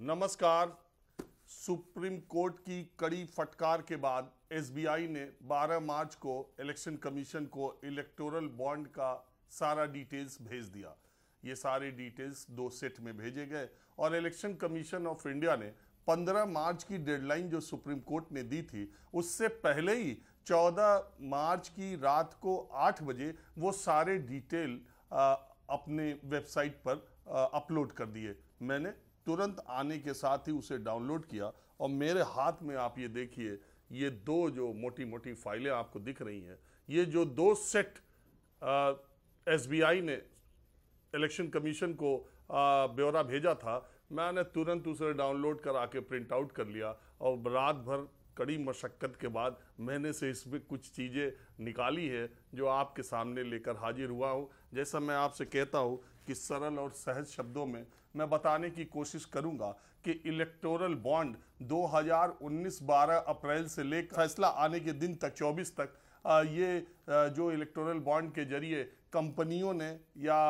नमस्कार। Supreme court की कड़ी फटकार के बाद एसबीआई ने 12 मार्च को इलेक्शन कमीशन को इलेक्टोरल बॉन्ड का सारा डिटेल्स भेज दिया। ये सारे डिटेल्स 2 सेट में भेजे गए और इलेक्शन कमीशन ऑफ इंडिया ने 15 मार्च की डेडलाइन जो सुप्रीम कोर्ट ने दी थी उससे पहले ही 14 मार्च की रात को 8 बजे वो सारे डिटेल अपने वेबसाइट पर अपलोड कर दिए। मैंने तुरंत आने के साथ ही उसे डाउनलोड किया और मेरे हाथ में आप ये देखिए, ये 2 जो मोटी मोटी फाइलें आपको दिख रही हैं, ये जो 2 सेट एसबीआई ने इलेक्शन कमीशन को ब्यौरा भेजा था, मैंने तुरंत उसे डाउनलोड करा के प्रिंट आउट कर लिया और रात भर कड़ी मशक्क़त के बाद मैंने से इसमें कुछ चीज़ें निकाली है जो आपके सामने लेकर हाजिर हुआ हूँ। जैसा मैं आपसे कहता हूँ कि सरल और सहज शब्दों में मैं बताने की कोशिश करूंगा कि इलेक्टोरल बॉन्ड 2019 12 अप्रैल से लेकर फैसला आने के दिन तक 24 तक ये जो इलेक्टोरल बॉन्ड के जरिए कंपनियों ने या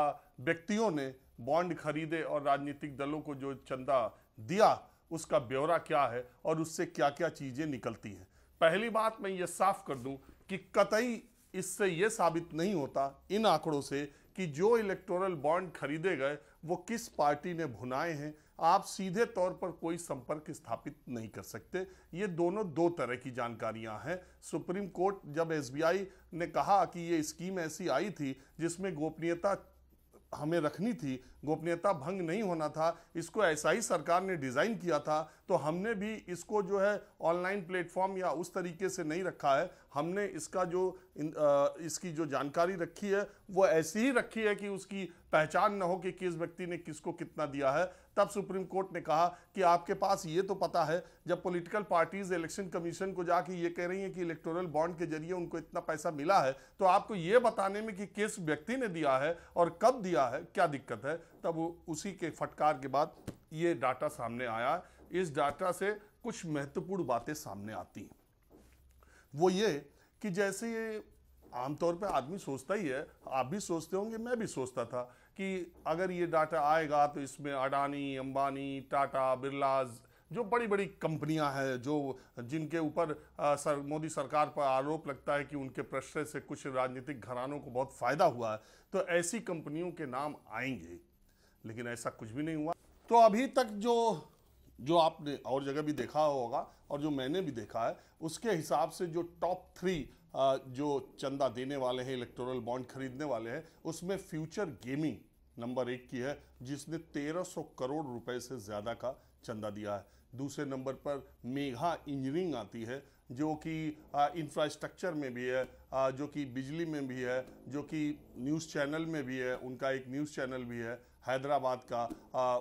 व्यक्तियों ने बॉन्ड खरीदे और राजनीतिक दलों को जो चंदा दिया उसका ब्यौरा क्या है और उससे क्या क्या चीजें निकलती हैं। पहली बात मैं ये साफ कर दूं कि कतई इससे यह साबित नहीं होता इन आंकड़ों से कि जो इलेक्टोरल बॉन्ड खरीदे गए वो किस पार्टी ने भुनाए हैं। आप सीधे तौर पर कोई संपर्क स्थापित नहीं कर सकते। ये दोनों 2 तरह की जानकारियां हैं। सुप्रीम कोर्ट जब एसबीआई ने कहा कि ये स्कीम ऐसी आई थी जिसमें गोपनीयता हमें रखनी थी, गोपनीयता भंग नहीं होना था, इसको ऐसा ही सरकार ने डिज़ाइन किया था, तो हमने भी इसको जो है ऑनलाइन प्लेटफॉर्म या उस तरीके से नहीं रखा है। हमने इसका जो इसकी जो जानकारी रखी है वो ऐसी ही रखी है कि उसकी पहचान न हो कि किस व्यक्ति ने किसको कितना दिया है। तब सुप्रीम कोर्ट ने कहा कि आपके पास ये तो पता है, जब पॉलिटिकल पार्टीज इलेक्शन कमीशन को जाके ये कह रही हैं कि इलेक्टोरल बॉन्ड के जरिए उनको इतना पैसा मिला है, तो आपको ये बताने में कि किस व्यक्ति ने दिया है और कब दिया है क्या दिक्कत है। तब उसी के फटकार के बाद ये डाटा सामने आया। इस डाटा से कुछ महत्वपूर्ण बातें सामने आती हैं। वो ये कि जैसे ये आमतौर पे आदमी सोचता ही है, आप भी सोचते होंगे, मैं भी सोचता था कि अगर ये डाटा आएगा तो इसमें अडानी, अंबानी, टाटा, बिरलाज जो बड़ी बड़ी कंपनियां हैं जो जिनके ऊपर मोदी सरकार पर आरोप लगता है कि उनके प्रश्रय से कुछ राजनीतिक घरानों को बहुत फायदा हुआ है, तो ऐसी कंपनियों के नाम आएंगे। लेकिन ऐसा कुछ भी नहीं हुआ। तो अभी तक जो आपने और जगह भी देखा होगा और जो मैंने भी देखा है, उसके हिसाब से जो टॉप 3 जो चंदा देने वाले हैं, इलेक्टोरल बॉन्ड खरीदने वाले हैं, उसमें फ्यूचर गेमिंग नंबर 1 की है जिसने 1300 करोड़ रुपए से ज़्यादा का चंदा दिया है। दूसरे नंबर पर मेघा इंजीनियरिंग आती है जो कि इंफ्रास्ट्रक्चर में भी है, जो कि बिजली में भी है, जो कि न्यूज़ चैनल में भी है। उनका एक न्यूज़ चैनल भी है हैदराबाद का,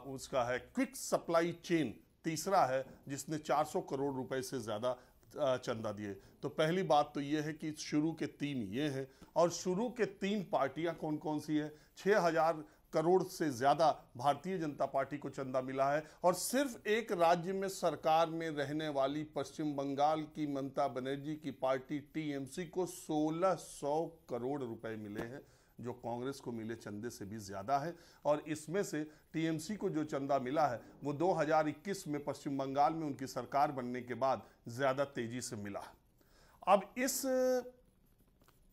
उसका है क्विक सप्लाई चेन। तीसरा है जिसने 400 करोड़ रुपए से ज़्यादा चंदा दिए। तो पहली बात तो ये है कि शुरू के 3 ये हैं और शुरू के 3 पार्टियां कौन कौन सी है। 6000 करोड़ से ज़्यादा भारतीय जनता पार्टी को चंदा मिला है और सिर्फ एक राज्य में सरकार में रहने वाली पश्चिम बंगाल की ममता बनर्जी की पार्टी टीएमसी को 1600 करोड़ रुपए मिले हैं, जो कांग्रेस को मिले चंदे से भी ज़्यादा है। और इसमें से टीएमसी को जो चंदा मिला है वो 2021 में पश्चिम बंगाल में उनकी सरकार बनने के बाद ज़्यादा तेजी से मिला है। अब इस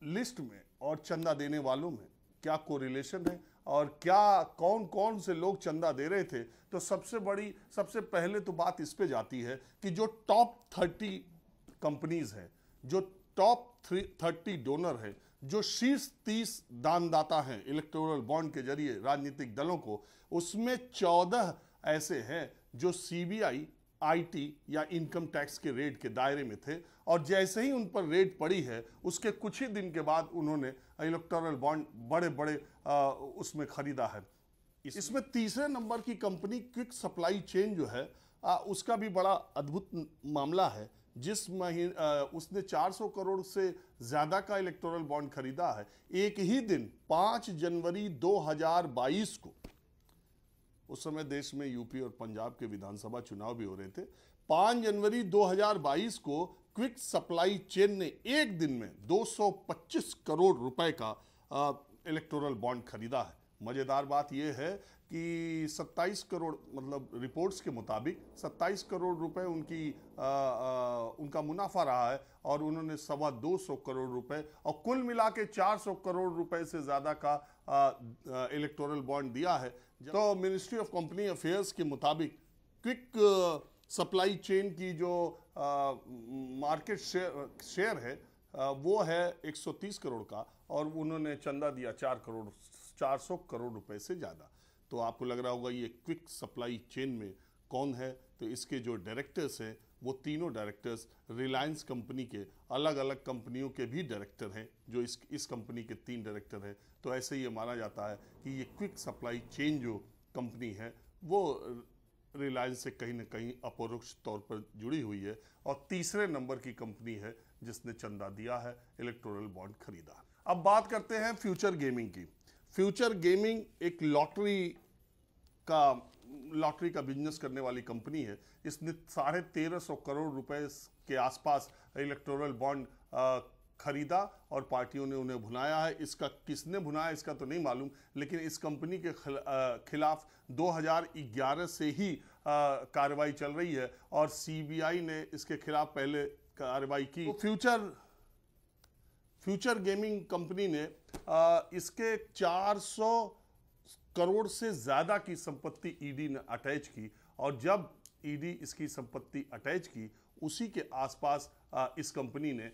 लिस्ट में और चंदा देने वालों में क्या कोरिलेशन है और क्या कौन कौन से लोग चंदा दे रहे थे, तो सबसे पहले तो बात इस पे जाती है कि जो टॉप 30 कंपनीज हैं, जो टॉप 30 डोनर हैं, जो शीर्ष 30 दानदाता हैं इलेक्टोरल बॉन्ड के जरिए राजनीतिक दलों को, उसमें 14 ऐसे हैं जो सीबीआई, आईटी या इनकम टैक्स के रेड के दायरे में थे और जैसे ही उन पर रेड पड़ी है उसके कुछ ही दिन के बाद उन्होंने इलेक्टोरल बॉन्ड बड़े बड़े उसमें खरीदा है। इसमें तीसरे नंबर की कंपनी क्विक सप्लाई चेन जो है उसका भी बड़ा अद्भुत मामला है। जिस महीने उसने 400 करोड़ से ज़्यादा का इलेक्टोरल बॉन्ड खरीदा है। एक ही दिन 5 जनवरी 2022 को, उस समय देश में यूपी और पंजाब के विधानसभा चुनाव भी हो रहे थे, 5 जनवरी 2022 को क्विक सप्लाई चेन ने एक दिन में 225 करोड़ रुपए का इलेक्टोरल बॉन्ड खरीदा है। मज़ेदार बात यह है कि 27 करोड़, मतलब रिपोर्ट्स के मुताबिक 27 करोड़ रुपए उनका मुनाफा रहा है और उन्होंने 225 करोड़ रुपए और कुल मिला के 400 करोड़ रुपए से ज़्यादा का इलेक्टोरल बॉन्ड दिया है। तो मिनिस्ट्री ऑफ कंपनी अफेयर्स के मुताबिक क्विक सप्लाई चेन की जो मार्केट शेयर है वो है 130 करोड़ का और उन्होंने चंदा दिया 400 करोड़ रुपए से ज़्यादा। तो आपको लग रहा होगा ये क्विक सप्लाई चेन में कौन है, तो इसके जो डायरेक्टर्स हैं वो तीनों डायरेक्टर्स रिलायंस कंपनी के, अलग अलग कंपनियों के भी डायरेक्टर हैं, जो इस कंपनी के 3 डायरेक्टर हैं। तो ऐसे ये माना जाता है कि ये क्विक सप्लाई चेन जो कंपनी है वो रिलायंस से कहीं ना कहीं अपरोक्ष तौर पर जुड़ी हुई है और तीसरे नंबर की कंपनी है जिसने चंदा दिया है, इलेक्टोरल बॉन्ड खरीदा। अब बात करते हैं फ्यूचर गेमिंग की। फ्यूचर गेमिंग एक लॉटरी का बिजनेस करने वाली कंपनी है। इसने 1350 करोड़ रुपए के आसपास इलेक्टोरल बॉन्ड खरीदा और पार्टियों ने उन्हें भुनाया है। इसका किसने भुनाया इसका तो नहीं मालूम, लेकिन इस कंपनी के खिलाफ 2011 से ही कार्रवाई चल रही है और सीबीआई ने इसके खिलाफ पहले कार्रवाई की। तो फ्यूचर गेमिंग कंपनी ने इसके 400 करोड़ से ज़्यादा की संपत्ति ईडी ने अटैच की और जब ईडी इसकी संपत्ति अटैच की उसी के आसपास इस कंपनी ने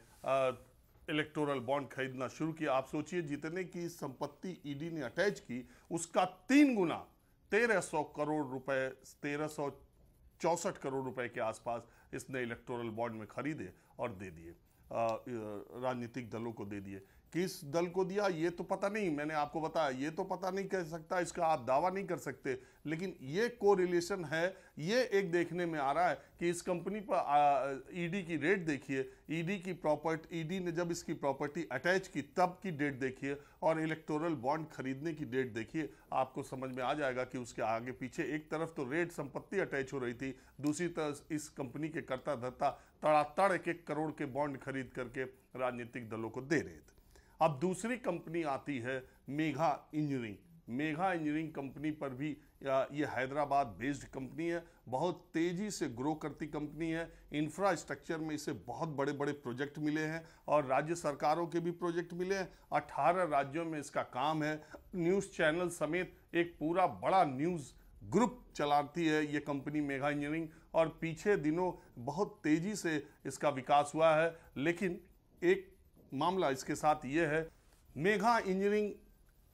इलेक्टोरल बॉन्ड खरीदना शुरू किया। आप सोचिए जितने की संपत्ति ईडी ने अटैच की उसका 3 गुना 1300 करोड़ रुपए, 1364 करोड़ रुपए के आसपास इसने इलेक्टोरल बॉन्ड में खरीदे और दे दिए, राजनीतिक दलों को दे दिए। किस दल को दिया ये तो पता नहीं, मैंने आपको बताया ये तो पता नहीं कह सकता, इसका आप दावा नहीं कर सकते, लेकिन ये कोरिलेशन है। ये एक देखने में आ रहा है कि इस कंपनी पर ईडी की रेट देखिए, ईडी ने जब इसकी प्रॉपर्टी अटैच की तब की डेट देखिए और इलेक्टोरल बॉन्ड खरीदने की डेट देखिए, आपको समझ में आ जाएगा कि उसके आगे पीछे एक तरफ तो रेट संपत्ति अटैच हो रही थी, दूसरी तरफ इस कंपनी के कर्ता धर्ता तड़ातड़ 1 करोड़ के बॉन्ड खरीद करके राजनीतिक दलों को दे रहे थे। अब दूसरी कंपनी आती है Megha engineering. Megha engineering company पर भी ये हैदराबाद बेस्ड कंपनी है, बहुत तेजी से ग्रो करती कंपनी है। इंफ्रास्ट्रक्चर में इसे बहुत बड़े बड़े प्रोजेक्ट मिले हैं और राज्य सरकारों के भी प्रोजेक्ट मिले हैं। 18 राज्यों में इसका काम है। न्यूज़ चैनल समेत एक पूरा बड़ा न्यूज़ ग्रुप चलाती है ये कंपनी मेघा इंजीनियरिंग और पीछे दिनों बहुत तेजी से इसका विकास हुआ है। लेकिन एक मामला इसके साथ ये है, मेघा इंजीनियरिंग,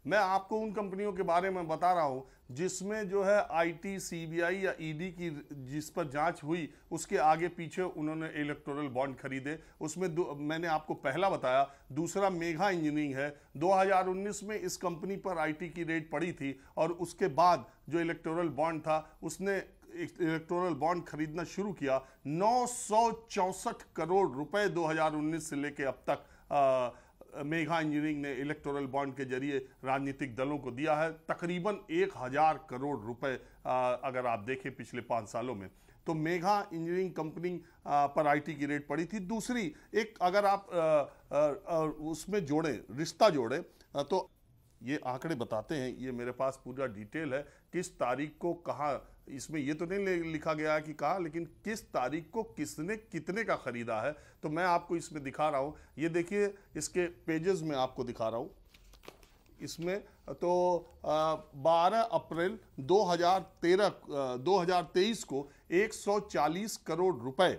मैं आपको उन कंपनियों के बारे में बता रहा हूं जिसमें जो है आईटी, सीबीआई या ईडी की जिस पर जांच हुई उसके आगे पीछे उन्होंने इलेक्टोरल बॉन्ड खरीदे। उसमें मैंने आपको पहला बताया, दूसरा मेघा इंजीनियरिंग है। 2019 में इस कंपनी पर आईटी की रेट पड़ी थी और उसके बाद जो इलेक्टोरल बॉन्ड था उसने इलेक्टोरल बॉन्ड खरीदना शुरू किया। 964 करोड़ रुपए 2019 से लेके अब तक मेघा इंजीनियरिंग ने इलेक्टोरल बॉन्ड के जरिए राजनीतिक दलों को दिया है। तकरीबन 1000 करोड़ रुपए अगर आप देखें पिछले 5 सालों में। तो मेघा इंजीनियरिंग कंपनी पर आईटी की रेट पड़ी थी। दूसरी एक अगर आप उसमें रिश्ता जोड़ें तो ये आंकड़े बताते हैं, ये मेरे पास पूरा डिटेल है किस तारीख को कहाँ, इसमें ये तो नहीं लिखा गया है कि कहाँ, लेकिन किस तारीख को किसने कितने का खरीदा है। तो मैं आपको इसमें दिखा रहा हूँ, ये देखिए इसके पेजेस में आपको दिखा रहा हूँ। इसमें तो 12 अप्रैल 2023 को 140 करोड़ रुपए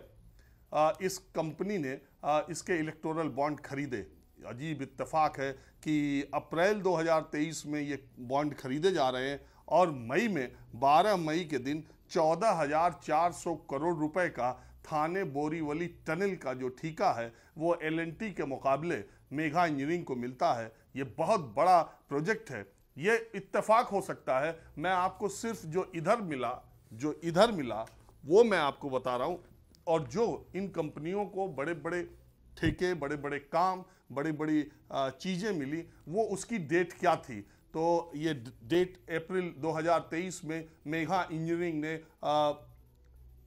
इस कंपनी ने इसके इलेक्टोरल बॉन्ड खरीदे। अजीब इत्तेफाक है कि अप्रैल 2023 में ये बॉन्ड खरीदे जा रहे हैं और मई में 12 मई के दिन 14,400 करोड़ रुपए का थाने बोरीवली टनल का जो ठेका है वो एल&टी के मुकाबले मेघा इंजीनियरिंग को मिलता है। ये बहुत बड़ा प्रोजेक्ट है। ये इत्तेफाक हो सकता है, मैं आपको सिर्फ जो इधर मिला वो मैं आपको बता रहा हूँ। और जो इन कंपनियों को बड़े बड़े ठेके, बड़े बड़े काम, बड़ी बड़ी चीज़ें मिली वो उसकी डेट क्या थी। तो ये डेट अप्रैल 2023 में मेघा इंजीनियरिंग ने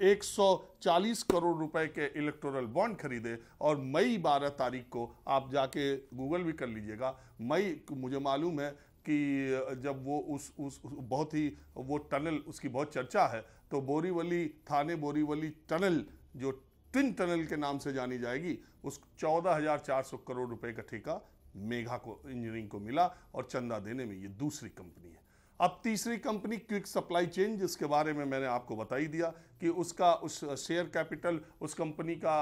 140 करोड़ रुपए के इलेक्टोरल बॉन्ड खरीदे और मई 12 तारीख को, आप जाके गूगल भी कर लीजिएगा, मई मुझे मालूम है कि जब वो उस बहुत ही वो टनल उसकी बहुत चर्चा है, तो बोरीवली थाने बोरीवली टनल जो ट्विन टनल के नाम से जानी जाएगी, उस 14,400 करोड़ रुपए का ठेका मेघा को इंजीनियरिंग को मिला और चंदा देने में ये दूसरी कंपनी है। अब तीसरी कंपनी क्विक सप्लाई चेन, जिसके बारे में मैंने आपको बता ही दिया कि उसका उस शेयर कैपिटल उस कंपनी का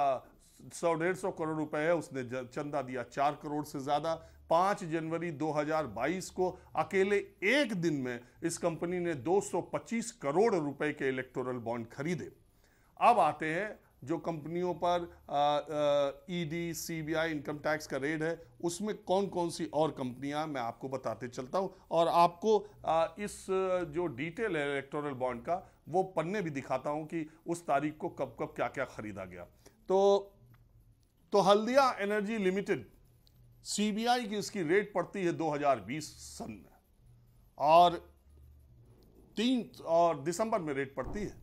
100-150 करोड़ रुपए है, उसने चंदा दिया 4 करोड़ से ज्यादा। 5 जनवरी 2022 को अकेले एक दिन में इस कंपनी ने 225 करोड़ रुपए के इलेक्टोरल बॉन्ड खरीदे। अब आते हैं जो कंपनियों पर ईडी, सीबीआई, इनकम टैक्स का रेड है, उसमें कौन कौन सी और कंपनियां मैं आपको बताते चलता हूं, और आपको इस जो डिटेल है इलेक्टोरल बॉन्ड का वो पन्ने भी दिखाता हूं कि उस तारीख को कब कब क्या क्या खरीदा गया। तो हल्दिया एनर्जी लिमिटेड, सीबीआई की इसकी रेट पड़ती है 2020 सन में, और 3 दिसंबर में रेट पड़ती है,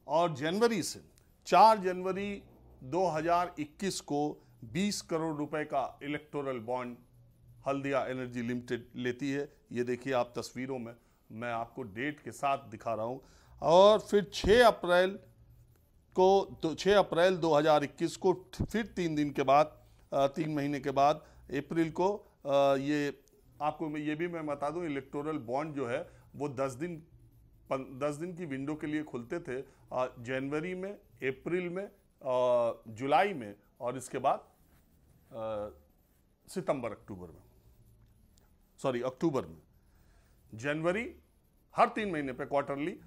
और जनवरी से 4 जनवरी 2021 को 20 करोड़ रुपए का electoral bond Haldia energy limited लेती है। ये देखिए आप तस्वीरों में, मैं आपको डेट के साथ दिखा रहा हूं। और फिर 6 अप्रैल 2021 को फिर 3 दिन के बाद 3 महीने के बाद अप्रैल को ये आपको ये भी मैं बता दूं, इलेक्टोरल बॉन्ड जो है वो 10 दिन की विंडो के लिए खुलते थे, जनवरी में, अप्रैल में, जुलाई में, और इसके बाद अक्टूबर में। जनवरी हर 3 महीने पे क्वार्टरली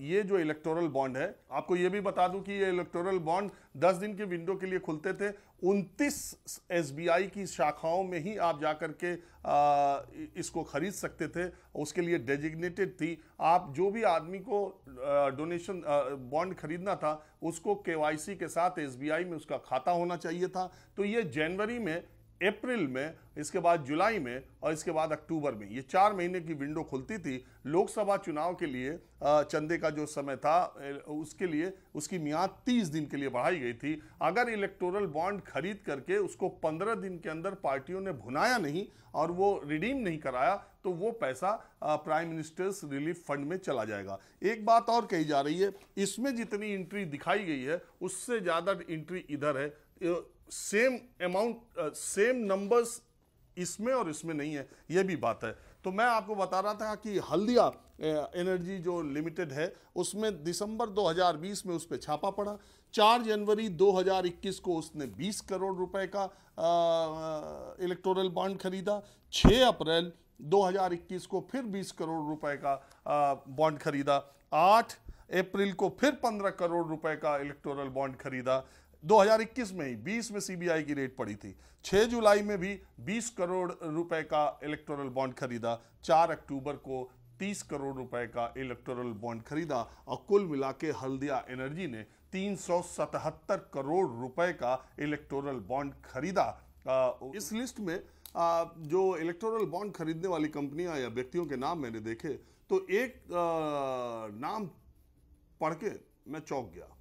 ये जो इलेक्टोरल बॉन्ड है, आपको ये भी बता दूं कि ये इलेक्टोरल बॉन्ड 10 दिन की विंडो के लिए खुलते थे। 29 एसबीआई की शाखाओं में ही आप जाकर के इसको खरीद सकते थे, उसके लिए डेजिग्नेटेड थी। आप जो भी आदमी को डोनेशन बॉन्ड खरीदना था, उसको केवाईसी के साथ एसबीआई में उसका खाता होना चाहिए था। तो ये जनवरी में, अप्रैल में, इसके बाद जुलाई में, और इसके बाद अक्टूबर में, ये 4 महीने की विंडो खुलती थी। लोकसभा चुनाव के लिए चंदे का जो समय था, उसके लिए उसकी मियाद 30 दिन के लिए बढ़ाई गई थी। अगर इलेक्टोरल बॉन्ड खरीद करके उसको 15 दिन के अंदर पार्टियों ने भुनाया नहीं और वो रिडीम नहीं कराया, तो वो पैसा प्राइम मिनिस्टर्स रिलीफ फंड में चला जाएगा। एक बात और कही जा रही है, इसमें जितनी एंट्री दिखाई गई है उससे ज्यादा एंट्री इधर है। सेम अमाउंट, सेम नंबर्स इसमें और इसमें नहीं है, यह भी बात है। तो मैं आपको बता रहा था कि हल्दिया एनर्जी जो लिमिटेड है, उसमें दिसंबर 2020 में उस पर छापा पड़ा। 4 जनवरी 2021 को उसने 20 करोड़ रुपए का इलेक्टोरल बॉन्ड खरीदा। 6 अप्रैल 2021 को फिर 20 करोड़ रुपए का बॉन्ड खरीदा। 8 अप्रैल को फिर 15 करोड़ रुपए का इलेक्टोरल बॉन्ड खरीदा। 2021 में ही 20 में सीबीआई की रेट पड़ी थी। 6 जुलाई में भी 20 करोड़ रुपए का इलेक्टोरल बॉन्ड खरीदा। 4 अक्टूबर को 30 करोड़ रुपए का इलेक्टोरल बॉन्ड खरीदा, और कुल मिला के हल्दिया एनर्जी ने 377 करोड़ रुपए का इलेक्टोरल बॉन्ड खरीदा। इस लिस्ट में जो इलेक्टोरल बॉन्ड खरीदने वाली कंपनियां या व्यक्तियों के नाम मैंने देखे, तो एक नाम पढ़ के मैं चौंक गया,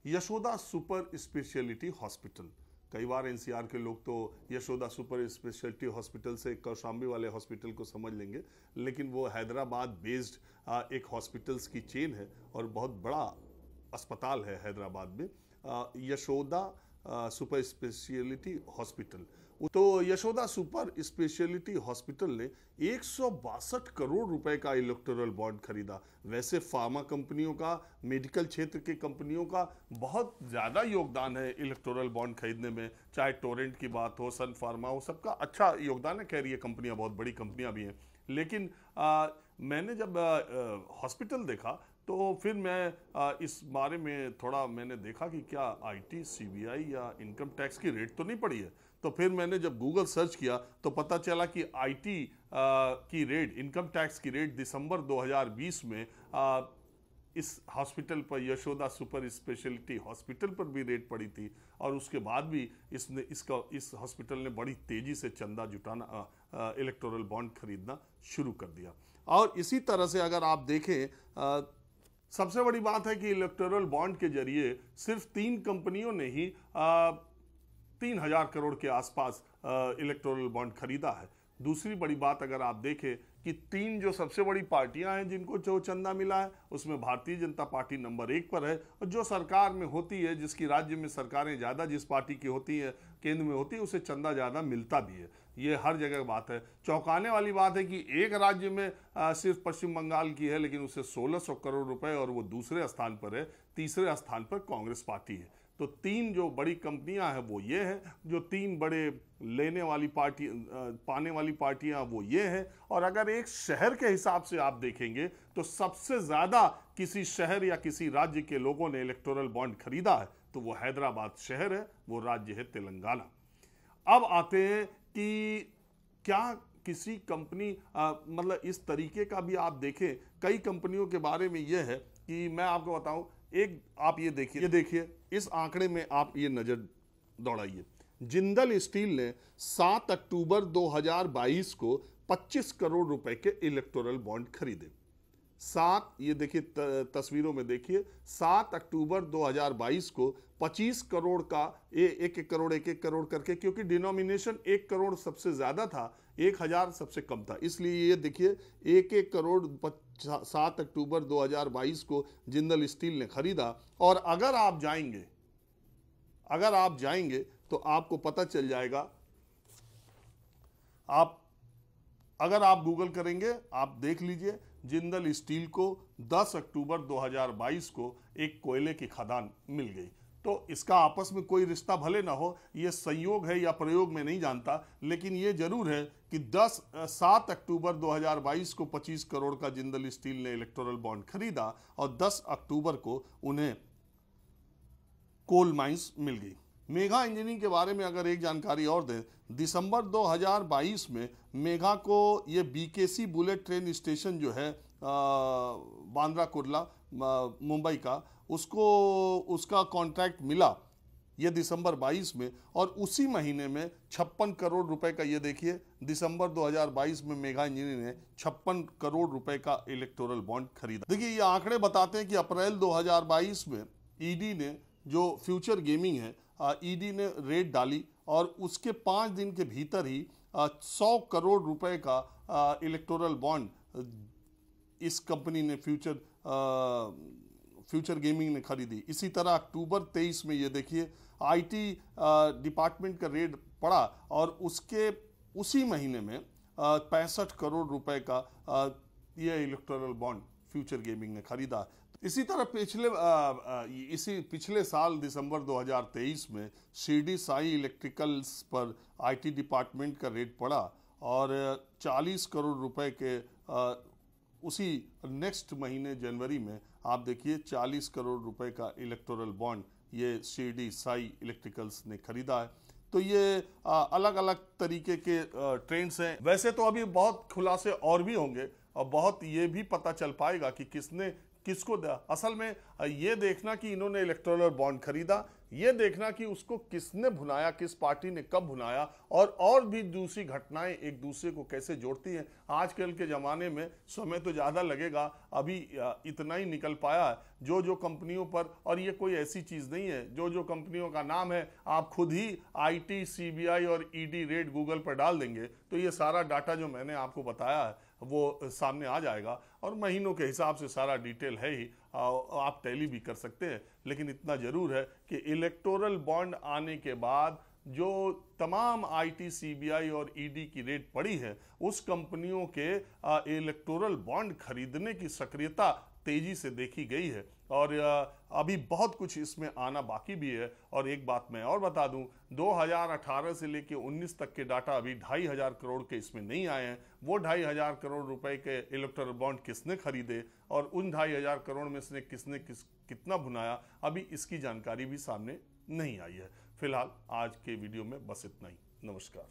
यशोदा सुपर स्पेशलिटी हॉस्पिटल। कई बार एनसीआर के लोग तो यशोदा सुपर स्पेशलिटी हॉस्पिटल से कौशाम्बी वाले हॉस्पिटल को समझ लेंगे, लेकिन वो हैदराबाद बेस्ड एक हॉस्पिटल्स की चेन है और बहुत बड़ा अस्पताल है हैदराबाद में, यशोदा सुपर स्पेशलिटी हॉस्पिटल। तो यशोदा सुपर स्पेशलिटी हॉस्पिटल ने 162 करोड़ रुपए का इलेक्टोरल बॉन्ड खरीदा। वैसे फार्मा कंपनियों का, मेडिकल क्षेत्र की कंपनियों का बहुत ज़्यादा योगदान है इलेक्टोरल बॉन्ड खरीदने में, चाहे टोरेंट की बात हो, सन फार्मा हो, सबका अच्छा योगदान है। कह रही है कंपनियां, बहुत बड़ी कंपनियां भी हैं। लेकिन मैंने जब हॉस्पिटल देखा तो फिर मैं इस बारे में थोड़ा मैंने देखा कि क्या आईटी, सीबीआई या इनकम टैक्स की रेट तो नहीं पड़ी है। तो फिर मैंने जब गूगल सर्च किया तो पता चला कि आईटी की रेट, इनकम टैक्स की रेट दिसंबर 2020 में इस हॉस्पिटल पर, यशोदा सुपर स्पेशलिटी हॉस्पिटल पर भी रेट पड़ी थी, और उसके बाद भी इस हॉस्पिटल ने बड़ी तेजी से चंदा जुटाना, इलेक्टोरल बॉन्ड खरीदना शुरू कर दिया। और इसी तरह से अगर आप देखें, सबसे बड़ी बात है कि इलेक्टोरल बॉन्ड के जरिए सिर्फ 3 कंपनियों ने ही 3000 करोड़ के आसपास इलेक्टोरल बॉन्ड खरीदा है। दूसरी बड़ी बात अगर आप देखें कि 3 जो सबसे बड़ी पार्टियां हैं जिनको जो चंदा मिला है उसमें भारतीय जनता पार्टी नंबर 1 पर है, और जो सरकार में होती है, जिसकी राज्य में सरकारें ज़्यादा जिस पार्टी की होती है, केंद्र में होती है, उसे चंदा ज़्यादा मिलता भी है। ये हर जगह बात है। चौंकाने वाली बात है कि एक राज्य में सिर्फ पश्चिम बंगाल की है, लेकिन उसे 1600 करोड़ रुपए और वो दूसरे स्थान पर है। तीसरे स्थान पर कांग्रेस पार्टी है। तो 3 जो बड़ी कंपनियां हैं वो ये हैं, जो 3 बड़े लेने वाली पार्टी पाने वाली पार्टियां वो ये हैं। और अगर एक शहर के हिसाब से आप देखेंगे तो सबसे ज्यादा किसी शहर या किसी राज्य के लोगों ने इलेक्टोरल बॉन्ड खरीदा है तो वो हैदराबाद शहर है, वो राज्य है तेलंगाना। अब आते हैं कि क्या किसी कंपनी मतलब इस तरीके का भी आप देखें, कई कंपनियों के बारे में यह है कि मैं आपको बताऊं, एक आप ये देखिए इस आंकड़े में आप ये नजर दौड़ाइए। जिंदल स्टील ने 7 अक्टूबर 2022 को 25 करोड़ रुपए के इलेक्टोरल बॉन्ड खरीदे। ये देखिए तस्वीरों में देखिए, 7 अक्टूबर 2022 को 25 करोड़ का एक एक करोड़ करके, क्योंकि डिनोमिनेशन 1 करोड़ सबसे ज्यादा था, 1000 सबसे कम था, इसलिए ये देखिए 1 करोड़ 7 अक्टूबर 2022 को जिंदल स्टील ने खरीदा। और अगर आप जाएंगे तो आपको पता चल जाएगा, अगर आप गूगल करेंगे आप देख लीजिए, जिंदल स्टील को 10 अक्टूबर 2022 को एक कोयले की खदान मिल गई। तो इसका आपस में कोई रिश्ता भले ना हो, ये संयोग है या प्रयोग में नहीं जानता, लेकिन ये जरूर है कि 7 अक्टूबर 2022 को 25 करोड़ का जिंदल स्टील ने इलेक्टोरल बॉन्ड खरीदा और 10 अक्टूबर को उन्हें कोल माइंस मिल गई। मेगा इंजीनियरिंग के बारे में अगर एक जानकारी और दें, दिसंबर 2022 में मेगा को ये बीकेसी बुलेट ट्रेन स्टेशन जो है बांद्रा कुर्ला मुंबई का, उसका कॉन्ट्रैक्ट मिला ये दिसंबर 22 में, और उसी महीने में 56 करोड़ रुपए का, ये देखिए दिसंबर 2022 में मेगा इंजीनियरिंग ने 56 करोड़ रुपए का इलेक्टोरल बॉन्ड खरीदा। देखिए ये आंकड़े बताते हैं कि अप्रैल 2022 में ईडी ने, जो फ्यूचर गेमिंग है, ईडी ने रेड डाली और उसके 5 दिन के भीतर ही 100 करोड़ रुपए का इलेक्टोरल बॉन्ड इस कंपनी ने फ्यूचर गेमिंग ने खरीदी। इसी तरह अक्टूबर 23 में ये देखिए आईटी डिपार्टमेंट का रेड पड़ा और उसी महीने में 65 करोड़ रुपए का ये इलेक्टोरल बॉन्ड फ्यूचर गेमिंग ने खरीदा। इसी तरह पिछले साल दिसंबर 2023 में शिरडी साई इलेक्ट्रिकल्स पर आईटी डिपार्टमेंट का रेड पड़ा और 40 करोड़ रुपए के उसी नेक्स्ट महीने जनवरी में आप देखिए 40 करोड़ रुपए का इलेक्टोरल बॉन्ड ये शिरडी साई इलेक्ट्रिकल्स ने खरीदा है। तो ये अलग अलग तरीके के ट्रेंड्स हैं। वैसे तो अभी बहुत खुलासे और भी होंगे और बहुत ये भी पता चल पाएगा कि किसने किसको दिया। असल में ये देखना कि इन्होंने इलेक्टोरल बॉन्ड खरीदा, ये देखना कि उसको किसने भुनाया, किस पार्टी ने कब भुनाया, और भी दूसरी घटनाएं एक दूसरे को कैसे जोड़ती हैं। आजकल के ज़माने में समय तो ज़्यादा लगेगा, अभी इतना ही निकल पाया है। जो कंपनियों पर, और ये कोई ऐसी चीज़ नहीं है, जो कंपनियों का नाम है आप खुद ही आईटी, सीबीआई और ईडी रेड गूगल पर डाल देंगे तो ये सारा डाटा जो मैंने आपको बताया है वो सामने आ जाएगा, और महीनों के हिसाब से सारा डिटेल है ही, आप टैली भी कर सकते हैं। लेकिन इतना जरूर है कि इलेक्टोरल बॉन्ड आने के बाद जो तमाम आईटी, सीबीआई और ईडी की रेड पड़ी है, उस कंपनियों के इलेक्टोरल बॉन्ड खरीदने की सक्रियता तेजी से देखी गई है और अभी बहुत कुछ इसमें आना बाकी भी है। और एक बात मैं और बता दूं, 2018 से लेके 19 तक के डाटा अभी 2500 करोड़ के इसमें नहीं आए हैं। वो 2500 करोड़ रुपए के इलेक्टोरल बॉन्ड किसने खरीदे और उन 2500 करोड़ में से किसने कितना भुनाया, अभी इसकी जानकारी भी सामने नहीं आई है। फिलहाल आज के वीडियो में बस इतना ही। नमस्कार।